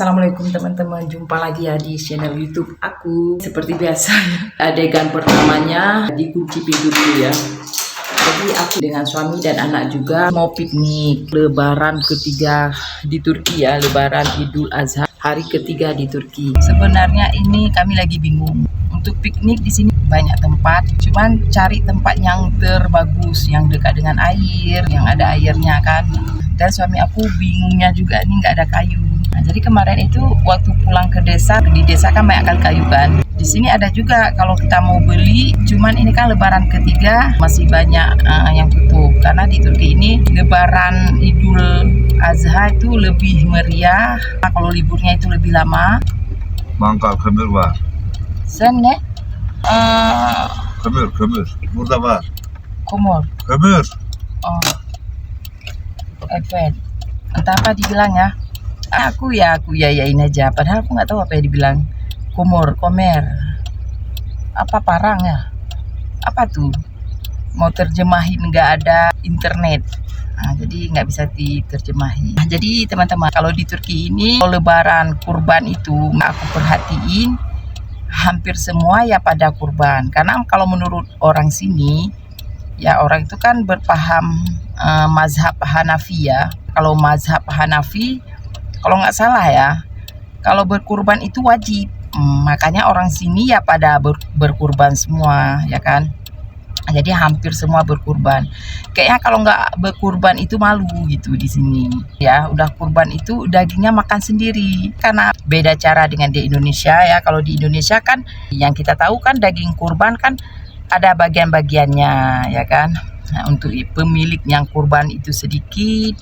Assalamualaikum teman-teman, jumpa lagi ya di channel YouTube aku. Seperti biasa, adegan pertamanya dikunci pintu dulu ya. Jadi aku dengan suami dan anak juga mau piknik Lebaran ketiga di Turki ya, Lebaran Idul Adha hari ketiga di Turki. Sebenarnya ini kami lagi bingung untuk piknik di sini banyak tempat, cuman cari tempat yang terbagus, yang dekat dengan air, yang ada airnya kan. Dan suami aku bingungnya juga nih nggak ada kayu. Nah, jadi kemarin itu waktu pulang ke desa, di desa kan banyak kali kayu kan. Di sini ada juga kalau kita mau beli, cuman ini kan Lebaran ketiga masih banyak yang tutup karena di Turki ini Lebaran Idul Adha itu lebih meriah. Kalau liburnya itu lebih lama. Mangal kömür var. Sen ne? Kömür. Burada var. Kumur. Kömür. Oh. Evet. Entah apa dibilang ya. Aku yain aja. Padahal aku nggak tahu apa yang dibilang. Komer. Apa parang ya? Apa tuh? Mau terjemahin nggak ada internet. Nah, jadi nggak bisa diterjemahin. Nah, jadi teman-teman, kalau di Turki ini Lebaran kurban itu aku perhatiin hampir semua ya pada kurban. Karena kalau menurut orang sini, ya orang itu kan berpaham mazhab Hanafi ya. Kalau mazhab Hanafi, kalau nggak salah ya, kalau berkurban itu wajib. Makanya orang sini ya pada berkurban semua ya kan. Jadi hampir semua berkurban. Kayaknya kalau nggak berkurban itu malu gitu di sini. Ya udah kurban itu dagingnya makan sendiri. Karena beda cara dengan di Indonesia ya. Kalau di Indonesia kan yang kita tahu kan daging kurban kan ada bagian-bagiannya ya kan. Nah, untuk pemilik yang kurban itu sedikit,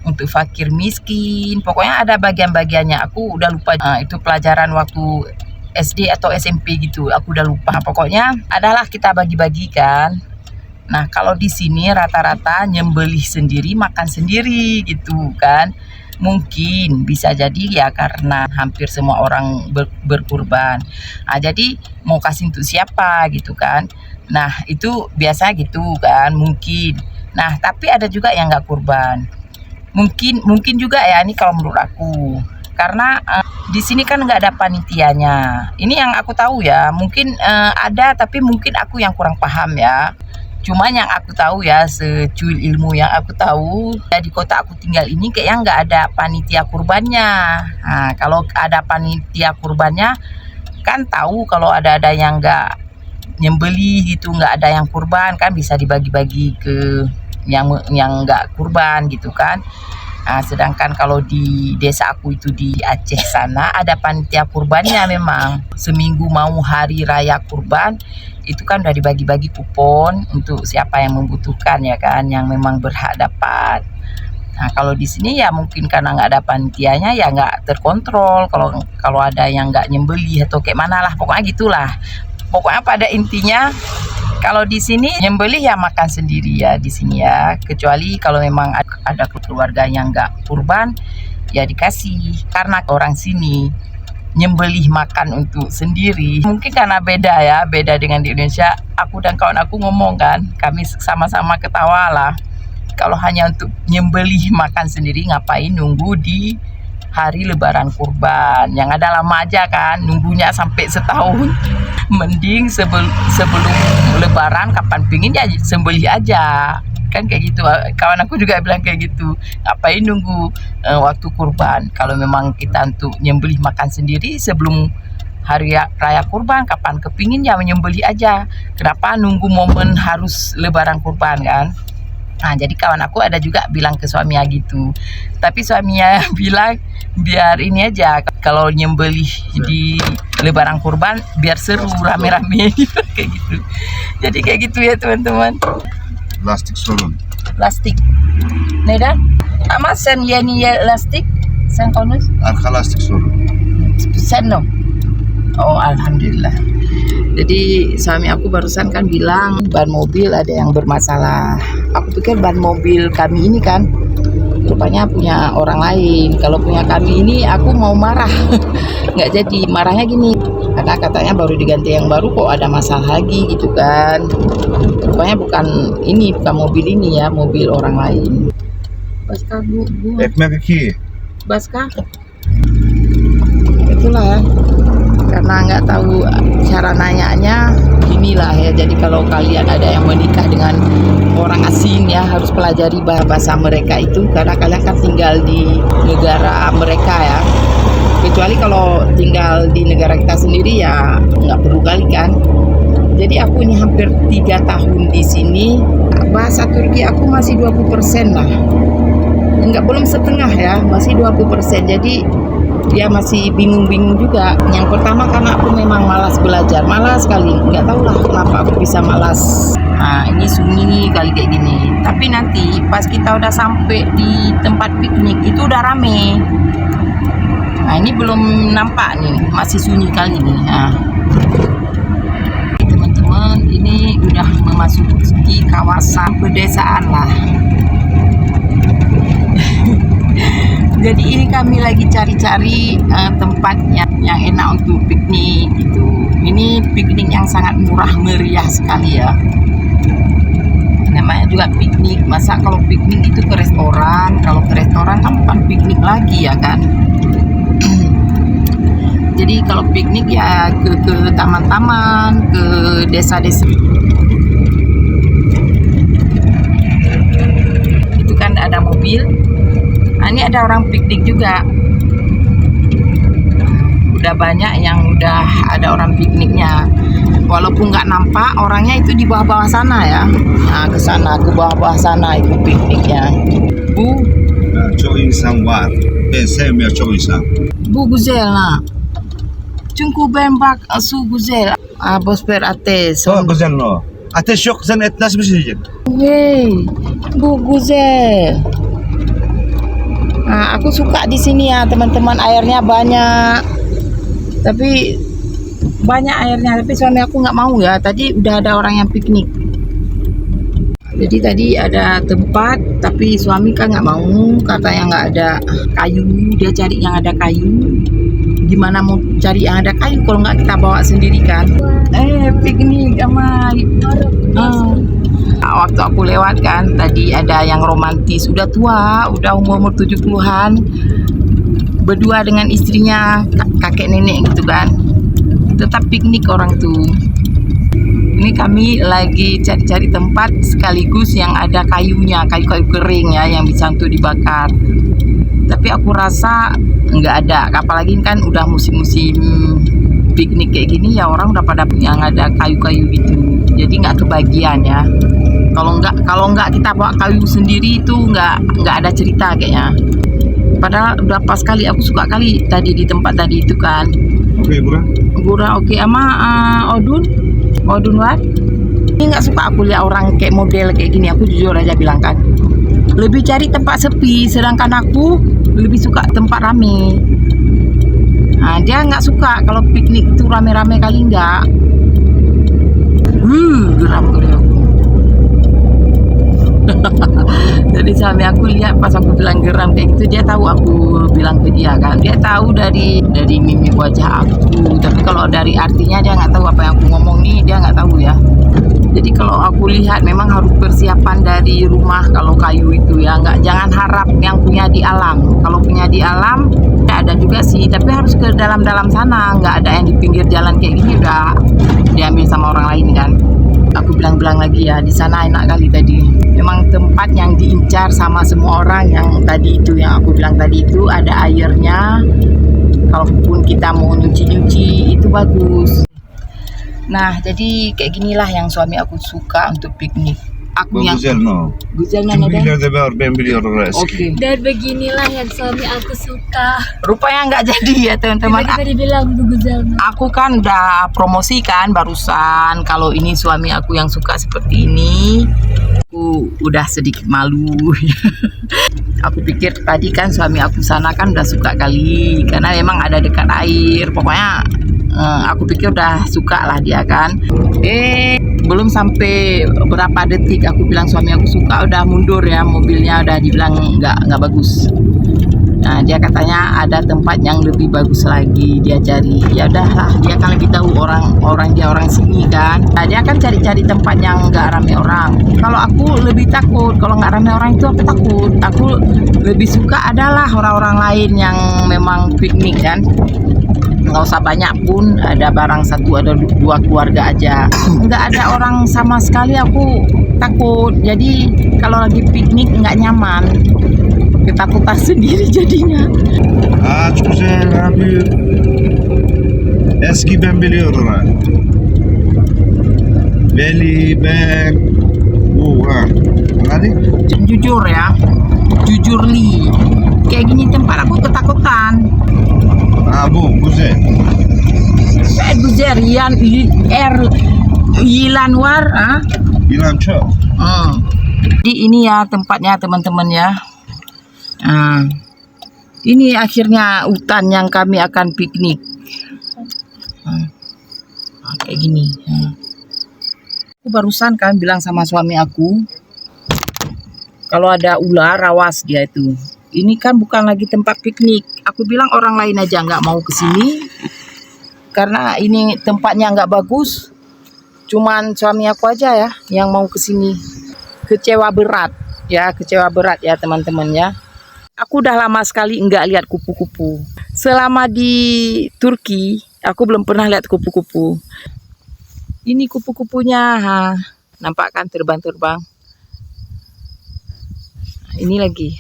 untuk fakir miskin, pokoknya ada bagian-bagiannya. Aku udah lupa itu pelajaran waktu SD atau SMP gitu, aku udah lupa. Pokoknya adalah kita bagi-bagi kan. Nah kalau di sini rata-rata nyembelih sendiri, makan sendiri gitu kan. Mungkin bisa jadi ya karena hampir semua orang berkurban. Nah, jadi mau kasih untuk siapa gitu kan. Nah itu biasa gitu kan mungkin. Nah tapi ada juga yang nggak kurban. Mungkin juga ya ini kalau menurut aku. Karena di sini kan nggak ada panitianya. Ini yang aku tahu ya. Mungkin ada tapi mungkin aku yang kurang paham ya. Cuma yang aku tahu ya, secuil ilmu yang aku tahu, ya di kota aku tinggal ini kayaknya nggak ada panitia kurbannya. Nah, kalau ada panitia kurbannya, kan tahu kalau ada yang nggak nyembeli gitu, nggak ada yang kurban, kan bisa dibagi-bagi ke yang nggak kurban gitu kan. Nah, sedangkan kalau di desa aku itu di Aceh sana ada panitia kurbannya memang. Seminggu mau hari raya kurban, itu kan udah dibagi-bagi kupon untuk siapa yang membutuhkan ya kan, yang memang berhak dapat. Nah kalau di sini ya mungkin karena nggak ada panitianya ya nggak terkontrol. Kalau ada yang nggak nyembeli atau kayak mana lah, pokoknya gitulah. Pokoknya pada intinya kalau di sini nyembelih ya makan sendiri ya di sini ya. Kecuali kalau memang ada keluarga yang nggak kurban ya dikasih. Karena orang sini nyembelih makan untuk sendiri. Mungkin karena beda dengan di Indonesia. Aku dan kawan aku ngomong kan, kami sama-sama ketawa lah. Kalau hanya untuk nyembelih makan sendiri ngapain nunggu di hari Lebaran kurban, yang ada lama aja kan, nunggunya sampai setahun. Mending sebelum Lebaran kapan pingin ya sembelih aja kan, kayak gitu. Kawan aku juga bilang kayak gitu, ngapain nunggu waktu kurban. Kalau memang kita untuk nyembelih makan sendiri sebelum hari raya kurban, kapan kepingin ya menyembelih aja. Kenapa nunggu momen harus Lebaran kurban kan. Nah jadi kawan aku ada juga bilang ke suaminya gitu, tapi suaminya bilang biar ini aja, kalau nyembelih di Lebaran kurban biar seru rame-rame kayak gitu. Jadi kayak gitu ya teman-teman. Lastik sorun. Lastik. Neden? Ama sen yeni lastik? Sen konuş. Arka lastik sorun. Sen no? Oh alhamdulillah. Jadi suami aku barusan kan bilang ban mobil ada yang bermasalah. Aku pikir ban mobil kami ini kan rupanya punya orang lain. Kalau punya kami ini aku mau marah. Nggak jadi, marahnya gini, karena katanya baru diganti yang baru kok ada masalah lagi gitu kan. Rupanya bukan mobil ini ya, mobil orang lain. Baska bu. Ekmek 2. Baska itulah ya, karena nggak tahu cara nanyanya inilah ya. Jadi kalau kalian ada yang menikah dengan orang asing ya, harus pelajari bahasa mereka itu, karena kalian kan tinggal di negara mereka ya. Kecuali kalau tinggal di negara kita sendiri ya nggak perlu kali kan. Jadi aku ini hampir 3 tahun di sini, bahasa Turki aku masih 20% lah, nggak, belum setengah ya, masih 20%. Jadi dia masih bingung-bingung juga. Yang pertama karena aku memang malas belajar, malas sekali, nggak tahu lah kenapa aku bisa malas. Nah ini sunyi kali kayak gini, tapi nanti pas kita udah sampai di tempat piknik itu udah rame. Nah ini belum nampak nih, masih sunyi kali nih. Nah teman-teman, ini udah memasuki kawasan pedesaan lah. Jadi ini kami lagi cari-cari tempat yang enak untuk piknik gitu. Ini piknik yang sangat murah meriah sekali ya. Namanya juga piknik. Masa kalau piknik itu ke restoran? Kalau ke restoran kan bukan piknik lagi ya kan. Jadi kalau piknik ya ke taman-taman, ke desa-desa. Itu kan ada mobil. Nah, ini ada orang piknik juga. Udah banyak yang udah ada orang pikniknya. Walaupun nggak nampak orangnya itu di bawah-bawah sana ya. Nah, ke sana, ke bawah-bawah sana itu pikniknya. Bu, Çok insan var. Ben sevmiyorum çok insan. bu güzel ha. Çünkü ben bak su güzel. Bosper ateş. Çok güzel o. Ateş yok, sen et nasıl pişireceksin? Hey, bu güzel. Nah, aku suka di sini ya teman-teman, airnya banyak. Tapi banyak airnya, tapi suami aku nggak mau ya. Tadi udah ada orang yang piknik. Jadi tadi ada tempat, tapi suami kan nggak mau, katanya nggak ada kayu. Dia cari yang ada kayu. Gimana mau cari yang ada kayu kalau nggak kita bawa sendiri kan? Piknik sama. Waktu aku lewat kan, tadi ada yang romantis, udah tua, udah umur 70-an, berdua dengan istrinya, kakek nenek gitu kan, tetap piknik orang tuh. Ini kami lagi cari-cari tempat sekaligus yang ada kayunya, kayu-kayu kering ya, yang bisa untuk dibakar. Tapi aku rasa nggak ada, apalagi kan udah musim-musim piknik kayak gini ya, orang udah pada yang ada kayu-kayu gitu, jadi nggak kebagian ya. Kalau nggak kita bawa kayu sendiri itu nggak ada cerita kayaknya. Padahal udah pas kali, aku suka kali tadi di tempat tadi itu kan. Oke, Bura. Bura oke, sama Odun what? Ini nggak suka aku lihat orang kayak model kayak gini, aku jujur aja bilang kan. Lebih cari tempat sepi, sedangkan aku lebih suka tempat rame. Nah, dia nggak suka kalau piknik itu rame-rame kali nggak. Geram kali aku. Jadi suami aku lihat pas aku bilang geram kayak gitu, dia tahu aku bilang ke dia kan. Dia tahu dari mimik wajah aku. Tapi kalau dari artinya dia nggak tahu apa yang aku ngomong nih, dia nggak tahu ya. Jadi kalau aku lihat memang harus persiapan dari rumah kalau kayu itu ya, jangan harap yang punya di alam. Kalau punya di alam ya ada juga sih, tapi harus ke dalam-dalam sana, nggak ada yang di pinggir jalan kayak gini udah diambil sama orang lain kan. Aku bilang lagi ya, di sana enak kali tadi. Memang tempat yang diincar sama semua orang yang tadi itu, yang aku bilang tadi itu ada airnya. Kalaupun kita mau nyuci-nyuci itu bagus. Nah, jadi kayak ginilah yang suami aku suka untuk piknik. Aku yang Güzel no. Güzel Çünkü nada. ileride ben biliyorum orası. Oke. Dan beginilah yang suami aku suka. Rupanya nggak jadi ya teman-teman. Kita dibilang Google. Aku kan udah promosikan barusan kalau ini suami aku yang suka seperti ini. Aku udah sedikit malu. Aku pikir tadi kan suami aku sana kan udah suka kali, karena memang ada dekat air. Pokoknya aku pikir udah suka lah dia kan. Belum sampai berapa detik aku bilang suami aku suka, udah mundur ya, mobilnya udah dibilang nggak bagus. Nah, dia katanya ada tempat yang lebih bagus lagi dia cari. Ya udahlah, dia kan lebih tahu dia orang sini kan. Nah, dia kan cari-cari tempat yang nggak rame orang. Kalau aku lebih takut, kalau nggak rame orang itu aku takut. Aku lebih suka adalah orang-orang lain yang memang piknik kan. nggak usah banyak pun, ada barang satu ada dua keluarga aja. Nggak ada orang sama sekali, aku takut. Jadi kalau lagi piknik nggak nyaman, ketakutan sendiri jadinya. Çok güzel abi. Eski ben biliyorum ha. Veli, ben. Anladın? Jujur ya, jujur Li, kayak gini tempat aku ketakutan. Bu güzel. Güzel, Yilan war, ah. Yılan çok. Jadi ini ya tempatnya teman-teman ya. Nah, ini akhirnya hutan yang kami akan piknik. Kayak gini. Aku barusan kan bilang sama suami aku, kalau ada ular awas dia itu. Ini kan bukan lagi tempat piknik. Aku bilang orang lain aja nggak mau ke sini karena ini tempatnya nggak bagus. Cuman suami aku aja ya yang mau ke sini. Kecewa berat ya teman-teman ya. Aku udah lama sekali nggak lihat kupu-kupu. Selama di Turki aku belum pernah lihat kupu-kupu. Ini kupu-kupunya, nampak kan terbang-terbang. Ini lagi.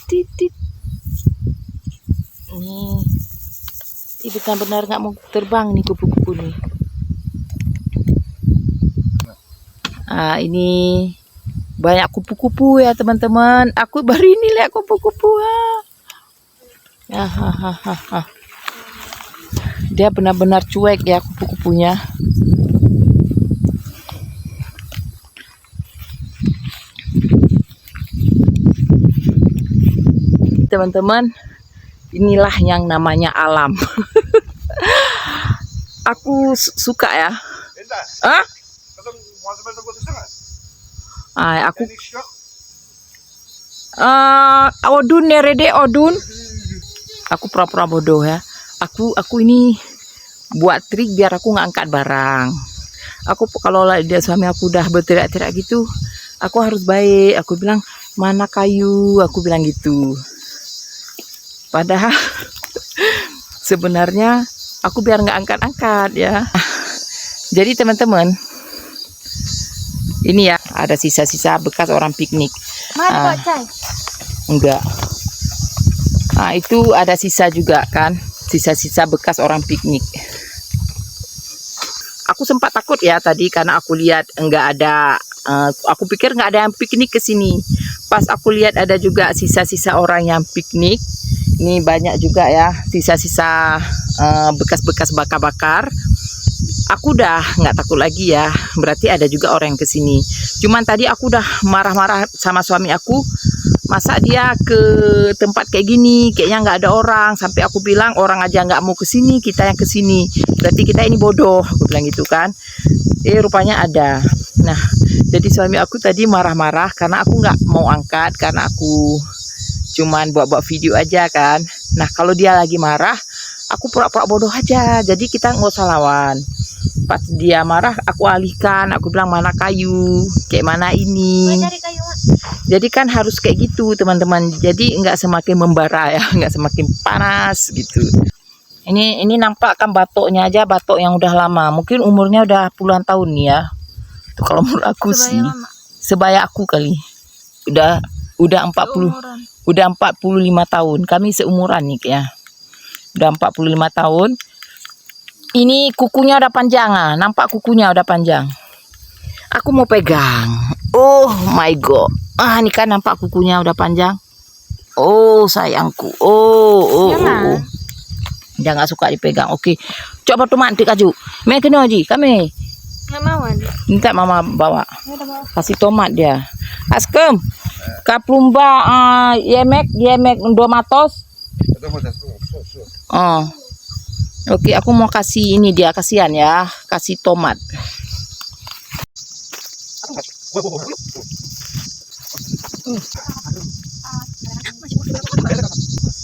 Titit. Ini benar-benar nggak mau terbang nih kupu-kupu nih. Ini banyak kupu-kupu ya teman-teman. Aku baru ini lihat kupu-kupu. Dia benar-benar cuek ya kupu-kupunya. Teman-teman, inilah yang namanya alam. Aku suka ya. Aku odun nerede odun. Aku pura-pura bodoh ya. Aku ini buat trik biar aku nggak angkat barang. Aku kalau dia suami aku udah berteriak-teriak gitu, aku harus baik. Aku bilang mana kayu, aku bilang gitu. Padahal sebenarnya aku biar nggak angkat-angkat ya. Jadi teman-teman, ini ya ada sisa-sisa bekas orang piknik. Enggak. Itu ada sisa juga kan, sisa-sisa bekas orang piknik. Aku sempat takut ya tadi karena aku lihat enggak ada. Aku pikir nggak ada yang piknik ke sini. Pas aku lihat ada juga sisa-sisa orang yang piknik. Ini banyak juga ya sisa-sisa bekas-bekas bakar-bakar. Aku udah nggak takut lagi ya. Berarti ada juga orang yang kesini. Cuman tadi aku udah marah-marah sama suami aku. Masa dia ke tempat kayak gini, kayaknya nggak ada orang. Sampai aku bilang orang aja nggak mau kesini, kita yang kesini. Berarti kita ini bodoh. Aku bilang gitu kan. Rupanya ada. Nah, jadi suami aku tadi marah-marah karena aku nggak mau angkat karena aku cuman buat video aja kan. Nah kalau dia lagi marah, aku pura-pura bodoh aja. Jadi kita nggak usah lawan. Pas dia marah, aku alihkan. Aku bilang mana kayu, kayak mana ini. Jadi kan harus kayak gitu teman-teman. Jadi nggak semakin membara ya, nggak semakin panas gitu. Ini nampak kan batoknya aja, batok yang udah lama. Mungkin umurnya udah puluhan tahun nih ya. Tuh kalau menurut aku sih, sebaya aku kali. Udah 40. Udah 45 tahun. Kami seumuran nih ya. Udah 45 tahun. Ini kukunya udah panjang, nampak kukunya udah panjang. Aku mau pegang. Oh my god. Ini kan nampak kukunya udah panjang. Oh sayangku. Oh. Dia nggak suka dipegang. Oke. Coba tuh mantik aju. Me kena aji kami. Nggak mau Minta mama bawa. Kasih tomat dia. Askem. Kaplumba yemek 2 matos. Oke, aku mau kasih ini dia, kasihan ya, kasih tomat.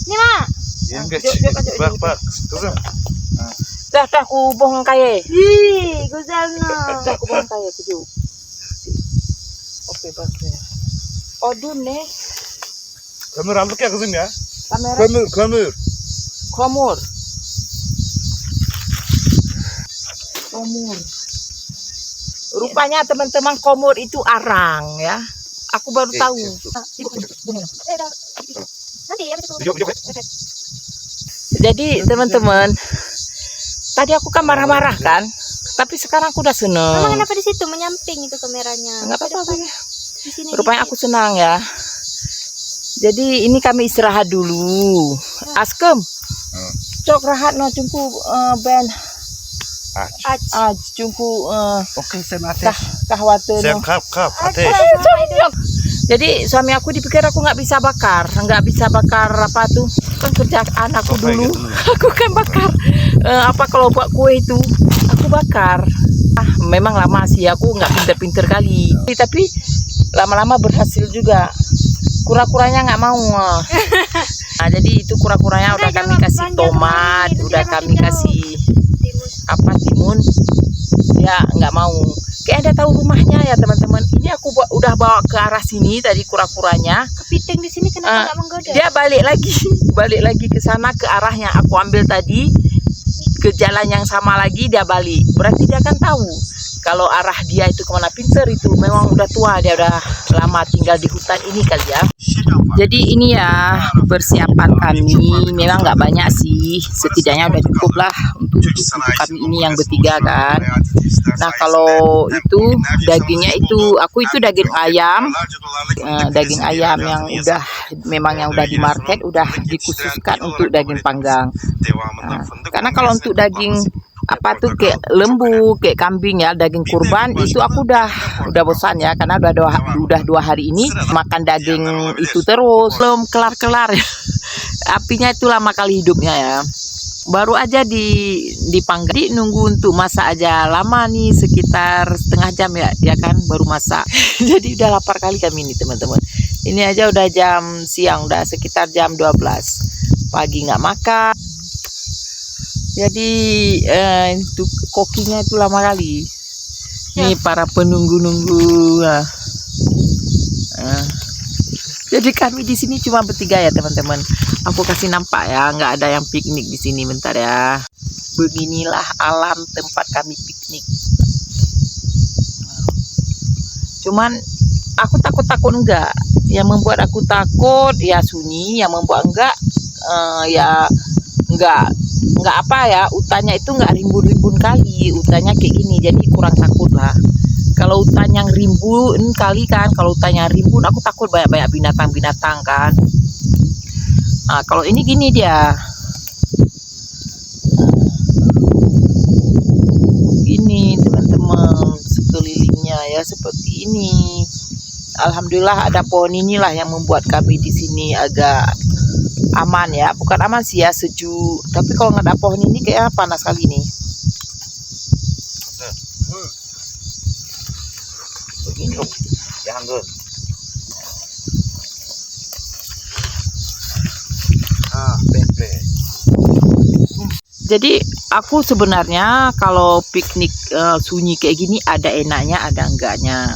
Ini mah. Dah aku bohong kaya. Guzalno. Dah aku bohong kaya tujuh. Oke, bagus. Odun nih. Kömür aldık ya kızım ya. Kamera. Kömür. Komor. Komor. Rupanya teman-teman komor itu arang ya. Aku baru tahu. Jadi teman-teman, tadi aku kan marah-marah kan, tapi sekarang aku udah Mama seneng. kenapa di situ menyamping itu kameranya? Nggak apa-apa. Di sini. Rupanya aku senang ya. Jadi ini kami istirahat dulu. Askem, cok rahat no cungku ben cungku Okey, saya mati. kahwate no. Kap, hati. Jadi suami aku dipikir aku nggak bisa bakar apa tuh kan kerjaan aku dulu. Aku kan bakar apa kalau buat kue itu aku bakar. Memang lama sih aku nggak pinter-pinter kali, tapi lama-lama berhasil juga. Kura-kuranya nggak mau. Nah, jadi itu kura-kuranya udah kami kasih tomat, udah kami kasih timun, ya nggak mau. Kayak Anda tahu rumahnya ya teman-teman. Ini aku udah bawa ke arah sini tadi kura-kuranya. Kepiting di sini kenapa nggak menggoda? Dia balik lagi ke sana ke arahnya aku ambil tadi, ke jalan yang sama lagi dia balik. Berarti dia kan tahu kalau arah dia itu kemana. Pinter itu, memang udah tua, dia udah lama tinggal di hutan ini kali ya. Jadi ini ya persiapan kami, memang nggak banyak sih, setidaknya udah cukup lah untuk kami ini yang bertiga kan. Nah kalau itu dagingnya itu, aku itu daging ayam yang udah yang udah di market, udah dikhususkan untuk daging panggang. Nah, karena kalau untuk daging apa tuh kayak lembu, kayak kambing ya, daging kurban itu aku udah bosan ya, karena udah 2 hari ini makan daging itu terus, belum kelar ya. Apinya itu lama kali hidupnya ya. Baru aja dipanggang, nunggu untuk masak aja lama nih, sekitar setengah jam ya kan baru masak. Jadi udah lapar kali kami ini teman-teman. Ini aja udah jam siang, udah sekitar jam 12 pagi nggak makan. Jadi itu kokinya itu lama kali. Ini para penunggu-nunggu. Jadi kami di sini cuma bertiga ya teman-teman. Aku kasih nampak ya, nggak ada yang piknik di sini. Bentar ya. Beginilah alam tempat kami piknik. Cuman aku takut enggak. Yang membuat aku takut ya sunyi, yang membuat enggak ya enggak apa ya, hutannya itu enggak rimbun-rimbun kali, hutannya kayak gini, jadi kurang takut lah. Kalau hutan yang rimbun kali kan, kalau hutannya rimbun aku takut banyak binatang-binatang kan. Nah kalau ini gini dia, gini teman-teman, sekelilingnya ya seperti ini. Alhamdulillah ada pohon inilah yang membuat kami di sini agak aman ya, bukan aman sih ya, sejuk. Tapi kalau nggak ada pohon ini kayak panas kali nih. Begini. Jadi aku sebenarnya kalau piknik sunyi kayak gini ada enaknya, ada enggaknya.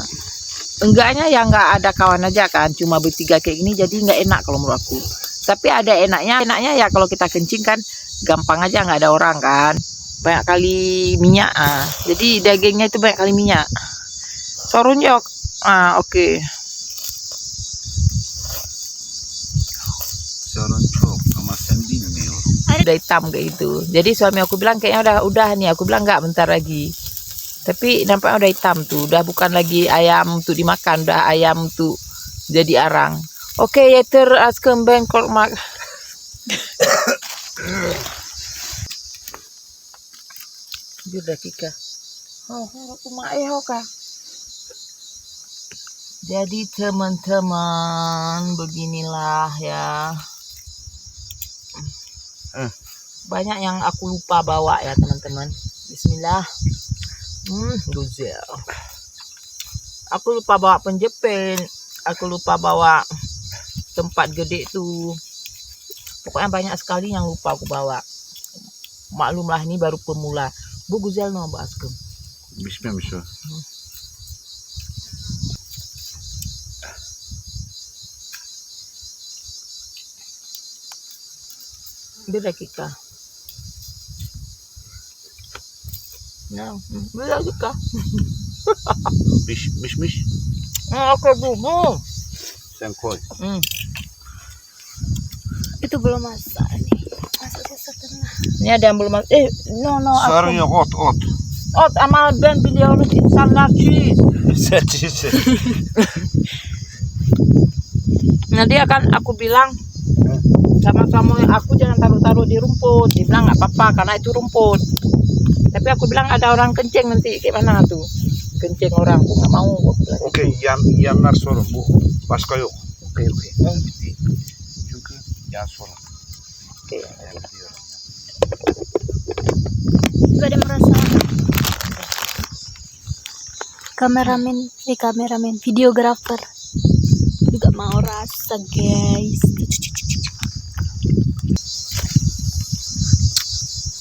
Enggaknya ya nggak ada kawan aja kan, cuma bertiga kayak gini, jadi nggak enak kalau menurut aku. Tapi ada enaknya ya kalau kita kencing kan gampang aja, nggak ada orang kan, banyak kali minyak. Jadi dagingnya itu banyak kali minyak. Sorun yok. Oke. Sorun chop sama sendin nih. Udah hitam kayak gitu. Jadi suami aku bilang kayaknya udah nih. Aku bilang nggak, bentar lagi. Tapi nampaknya udah hitam tuh, udah bukan lagi ayam untuk dimakan, udah ayam untuk jadi arang. Oke, yeter askem bengkol mak. Sudah kika. Aku mak kah. Jadi teman-teman, beginilah ya. Banyak yang aku lupa bawa ya teman-teman. Bismillah. Guzel. Aku lupa bawa penjepit. Aku lupa bawa tempat gede tuh. Pokoknya banyak sekali yang lupa aku bawa. Maklumlah ini baru pemula. Bu Guzel no Mbak Askem. Bismillah. Bila kita. Ya, bila kita. Mish. Oke, bubu. Sen koy. Itu belum masak nih. Masaknya setengah. Ini ada yang belum no. Sarın yok ot. Ot ama ben biliyoruz insanlar cheese. Sen. Nah dia kan aku bilang sama aku jangan taruh di rumput. Dia bilang nggak apa-apa karena itu rumput. Tapi aku bilang ada orang kencing nanti gimana tuh? Kencing orang, aku nggak mau. Okey, yanlar sorun bu. Başka yok. Okey. Çünkü yan sorun. Oke. Juga ada merasa kameramen, videografer juga mau rasa guys.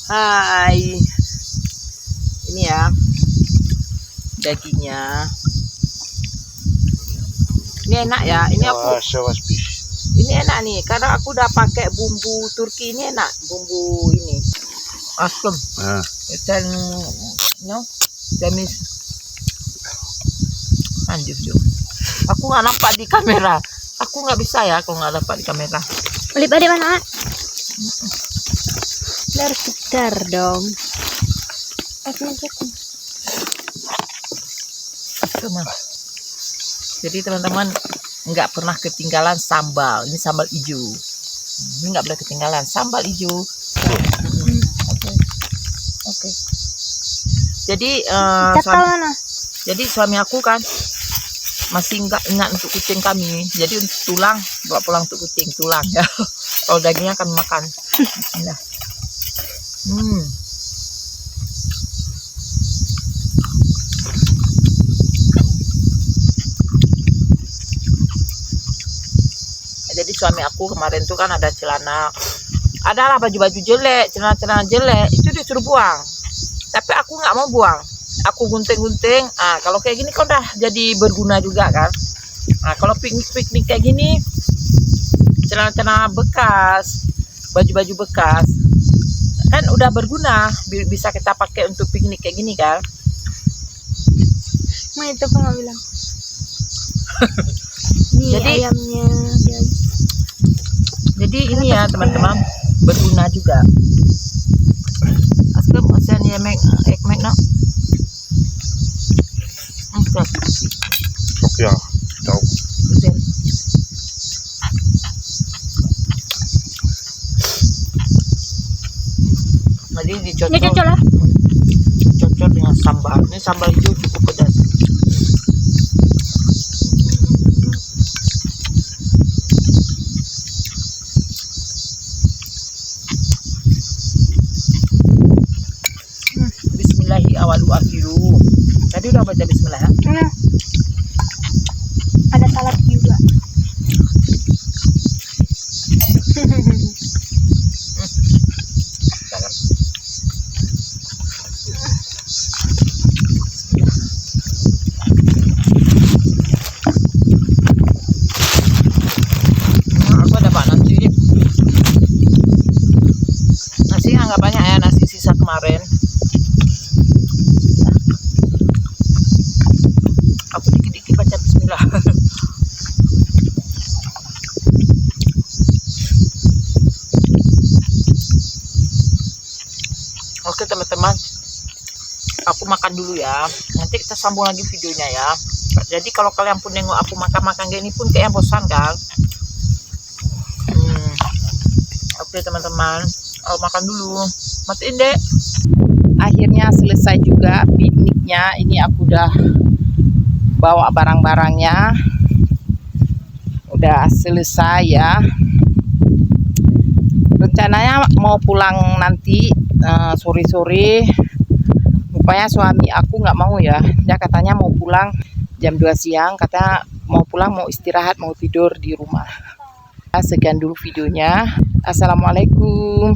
Hai. Ini ya dagingnya. Ini enak ya. Ini aku Yavaş piş. ini enak nih karena aku udah pakai bumbu Turki. Ini enak bumbu ini. Asam. Dan no, demis. Anjir tuh. Aku nggak nampak di kamera. Aku nggak bisa ya kalau nggak nampak di kamera. Lip ada mana? Harus sebentar dong. Jadi teman-teman nggak pernah ketinggalan sambal. Ini sambal hijau. Ini nggak boleh ketinggalan sambal hijau. Oke. Jadi Mana? suami aku kan masih nggak ingat untuk kucing kami. Jadi untuk tulang bawa pulang untuk kucing tulang ya. Kalau dagingnya akan makan. Nah. Jadi suami aku kemarin tuh kan ada celana, adalah baju-baju jelek, celana-celana jelek, itu disuruh buang. Tapi aku nggak mau buang. Aku gunting-gunting. Kalau kayak gini kan udah jadi berguna juga kan. Kalau piknik kayak gini, celana-celana bekas, baju-baju bekas, kan udah berguna, bisa kita pakai untuk piknik kayak gini kan. Mana itu apa nggak bilang? Nih, Jadi ayamnya. Jadi ini ya teman-teman, berguna juga. Aska sen yemek ekmek no. Ya, tahu. Jadi dicocol. Ini cocok lah. Cocol dengan sambal. Ini sambal hijau cukup pedas. Bismillahi awalu akhiru. Tadi udah baca bismillah. Ada salad juga. Aku ada pak nasi. Nasinya nggak banyak ya, nasi sisa kemarin. Aku dikit-dikit baca bismillah. Oke teman-teman, aku makan dulu ya. Nanti kita sambung lagi videonya ya. Jadi kalau kalian pun nengok aku makan-makan kayak ini pun kayaknya bosan kan. Oke teman-teman, aku makan dulu. Matiin deh. Akhirnya selesai juga pikniknya. Ini aku udah bawa barang-barangnya. Udah selesai ya. Rencananya mau pulang nanti sore-sore. Rupanya suami aku nggak mau ya. Dia katanya mau pulang jam 2 siang. Kata mau pulang, mau istirahat, mau tidur di rumah. Sekian dulu videonya. Assalamualaikum.